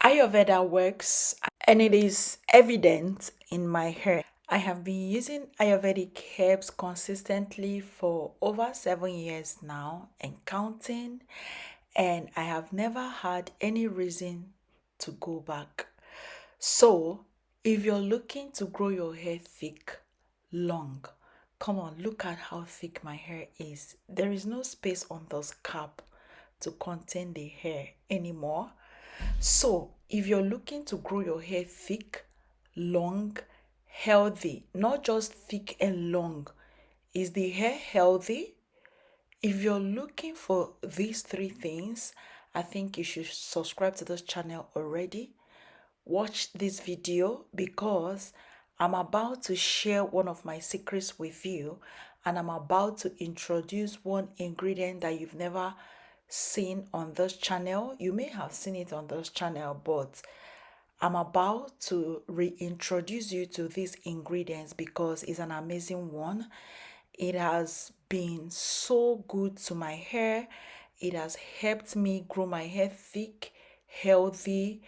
Ayurveda works and it is evident in my hair. I have been using Ayurvedic herbs consistently for over 7 years now and counting, and I have never had any reason to go back. So, if you're looking to grow your hair thick, long, come on, look at how thick my hair is. There is no space on the scalp to contain the hair anymore. So, if you're looking to grow your hair thick, long, healthy, not just thick and long, is the hair healthy? If you're looking for these three things, I think you should subscribe to this channel already. Watch this video because I'm about to share one of my secrets with you, and I'm about to introduce one ingredient that you've never seen on this channel. You may have seen it on this channel, but I'm about to reintroduce you to these ingredients because it's an amazing one. It has been so good to my hair. It has helped me grow my hair thick, healthy,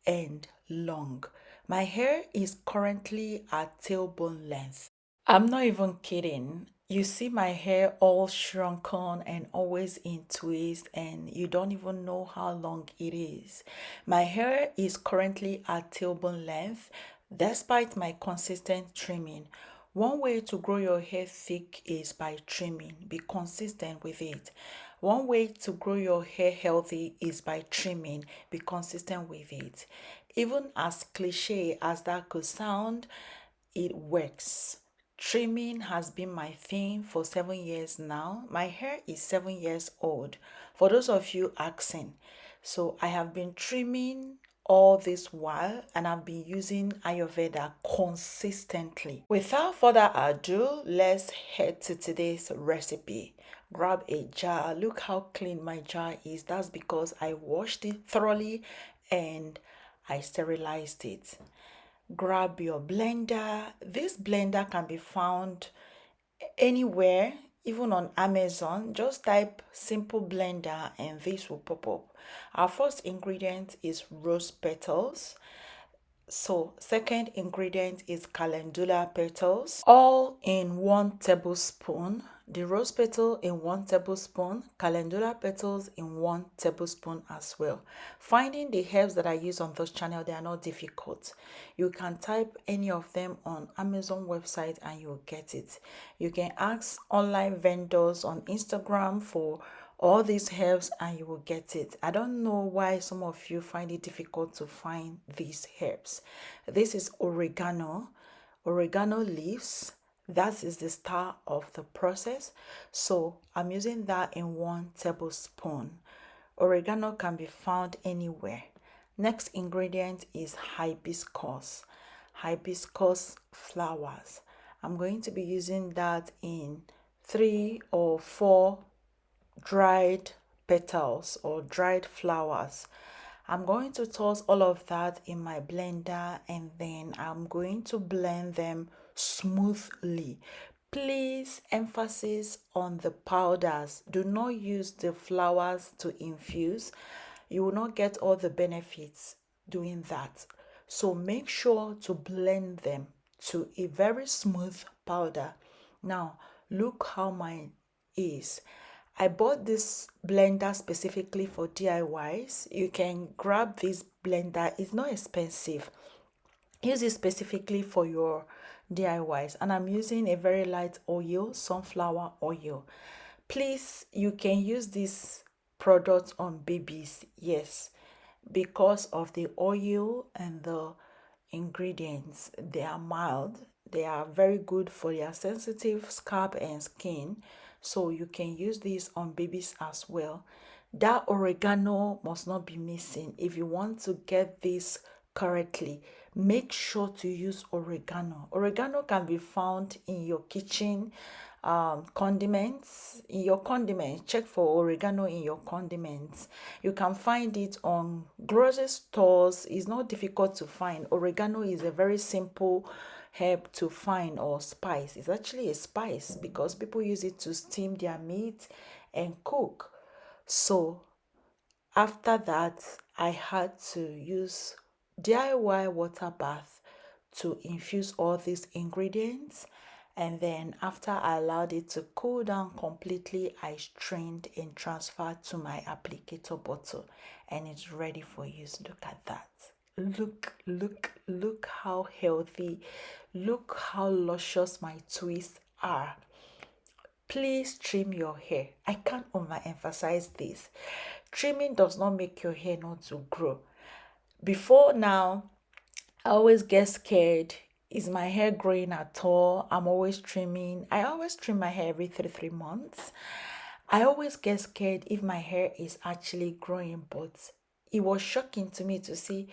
and long. My hair is currently at tailbone length. I'm not even kidding. You see my hair all shrunken and always in twists, and you don't even know how long it is. My hair is currently at tailbone length despite my consistent trimming. One way to grow your hair thick is by trimming. Be consistent with it. One way to grow your hair healthy is by trimming. Be consistent with it. Even as cliche as that could sound, it works. Trimming has been my thing for 7 years now. My hair is 7 years old. For those of you asking, so I have been trimming all this while and I've been using Ayurveda consistently. Without further ado, let's head to today's recipe. Grab a jar. Look how clean my jar is. That's because I washed it thoroughly and I sterilized it. Grab your blender. This blender can be found anywhere, even on Amazon. Just type simple blender and this will pop up. Our first ingredient is rose petals. So second ingredient is calendula petals, all in 1 tablespoon. The rose petal in 1 tablespoon, calendula petals in 1 tablespoon as well. Finding the herbs that I use on this channel, they are not difficult. You can type any of them on Amazon website and you'll get it. You can ask online vendors on Instagram for all these herbs and you will get it. I don't know why some of you find it difficult to find these herbs. This is oregano leaves. That is the start of the process. So I'm using that in 1 tablespoon. Oregano can be found anywhere. Next ingredient is hibiscus flowers. I'm going to be using that in 3 or 4 dried petals or dried flowers. I'm going to toss all of that in my blender and then I'm going to blend them smoothly. Please emphasis on the powders. Do not use the flowers to infuse. You will not get all the benefits doing that. So make sure to blend them to a very smooth powder. Now, look how mine is. I bought this blender specifically for DIYs. You can grab this blender. It's not expensive. Use it specifically for your DIYs. And I'm using a very light oil, sunflower oil. Please, you can use this product on babies. Yes, because of the oil and the ingredients. They are mild. They are very good for their sensitive scalp and skin. So you can use this on babies as well. That oregano must not be missing. If you want to get this correctly, make sure to use oregano. Oregano can be found in your kitchen condiments. In your condiments, check for oregano in your condiments. You can find it on grocery stores. It's not difficult to find. Oregano is a very simple herb to find, or spice. It's actually a spice because people use it to steam their meat and cook. So After that, I had to use DIY water bath to infuse all these ingredients. And then after I allowed it to cool down completely, I strained and transferred to my applicator bottle, and it's ready for use. Look at that. Look how healthy. Look how luscious my twists are. Please trim your hair. I can't overemphasize this. Trimming does not make your hair not to grow. Before now, I always get scared. Is my hair growing at all? I'm always trimming. I always trim my hair every 3 months. I always get scared if my hair is actually growing, but it was shocking to me to see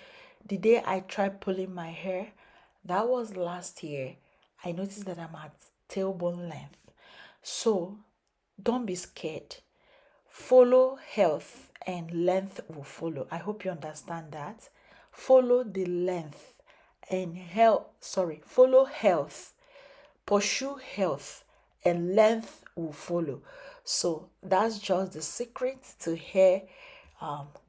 the day I tried pulling my hair. That was last year. I noticed that I'm at tailbone length. So don't be scared. Follow health and length will follow. I hope you understand that. Follow the length and health, follow health, pursue health, and length will follow. So that's just the secret to hair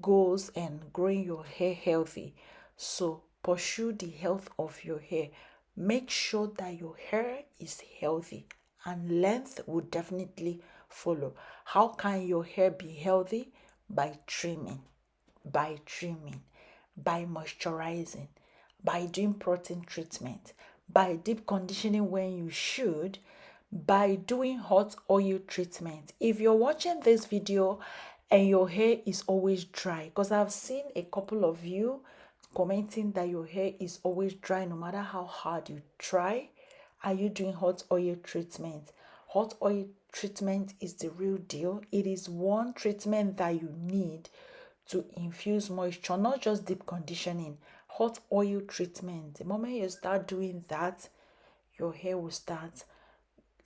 goals and growing your hair healthy. So pursue the health of your hair. Make sure that your hair is healthy, and length will definitely follow. How can your hair be healthy? By trimming, by moisturizing, by doing protein treatment, by deep conditioning when you should, by doing hot oil treatment. If you're watching this video and your hair is always dry, because I've seen a couple of you commenting that your hair is always dry no matter how hard you try, are you doing hot oil treatment? Hot oil treatment is the real deal. It is one treatment that you need to infuse moisture, not just deep conditioning. Hot oil treatment. The moment you start doing that, your hair will start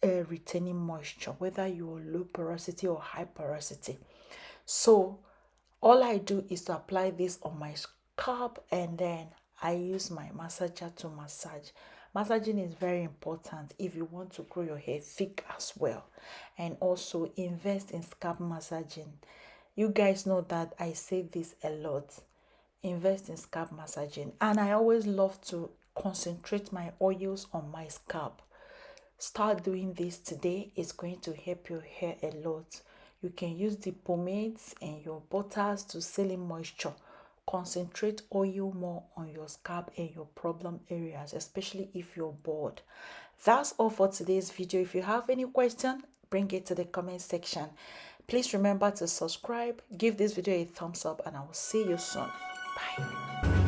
retaining moisture, whether you're low porosity or high porosity. So all I do is to apply this on my scalp, and then I use my massager to massage. Massaging is very important if you want to grow your hair thick as well. And also invest in scalp massaging. You guys know that I say this a lot. Invest in scalp massaging. And I always love to concentrate my oils on my scalp. Start doing this today. It's going to help your hair a lot. You can use the pomades and your butters to seal in moisture. Concentrate oil more on your scalp and your problem areas, especially if you're bored. That's all for today's video. If you have any question, bring it to the comment section. Please remember to subscribe, give this video a thumbs up, and I will see you soon. Bye.